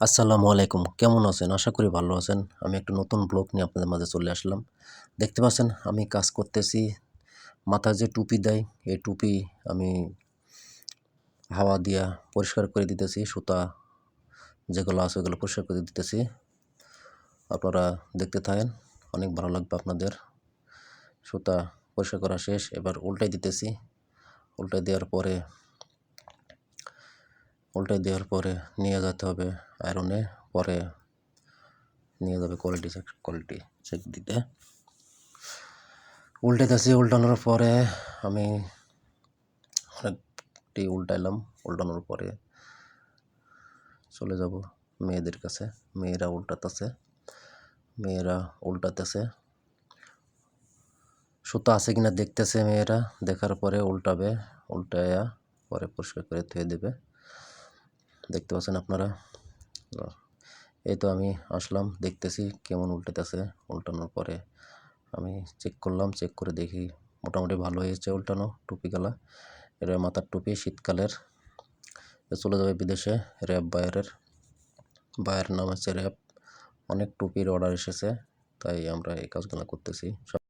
আসসালামু আলাইকুম। কেমন আছেন? আশা করি ভালো আছেন। আমি একটা নতুন ব্লগ নিয়ে আপনাদের মাঝে চলে আসলাম। দেখতে পাচ্ছেন আমি কাজ করতেছি। মাথায় যে টুপি দেয়, এই টুপি আমি হাওয়া দিয়া পরিষ্কার করে দিতেছি। সুতা যেগুলো আছে ওগুলো পরিষ্কার করে দিতেছি। আপনারা দেখতে থাকেন, অনেক ভালো লাগবে আপনাদের। সুতা পরিষ্কার করা শেষ, এবার উল্টাই দিতেছি। উল্টাই দেওয়ার পরে নিয়ে যেতে হবে আয়রনে, পরে নিয়ে যাবে কোয়ালিটি চেক দিতে। উল্টাইতেছি, উল্টানোর পরে আমি অনেকটি উল্টাইলাম। উল্টানোর পরে চলে যাব মেয়েদের কাছে। মেয়েরা উল্টাতেছে, সুতা আছে কিনা দেখতেছে মেয়েরা। দেখার পরে উল্টাবে, উল্টায়া পরে পরিষ্কার করে ধুয়ে দেবে। দেখতে পাচ্ছেন আপনারা। এই তো আমি আসলাম, দেখতেছি কেমন উল্টাতেছে। উল্টানোর পরে আমি চেক করলাম, চেক করে দেখি মোটামুটি ভালো হয়েছে উল্টানো। টুপিগুলা, এটা মাথার টুপি, শীতকালের। চলে যাবে বিদেশে। র্যাব বায়ের নাম হচ্ছে র্যাব। অনেক টুপির অর্ডার এসেছে, তাই আমরা এই কাজগুলো করতেছি।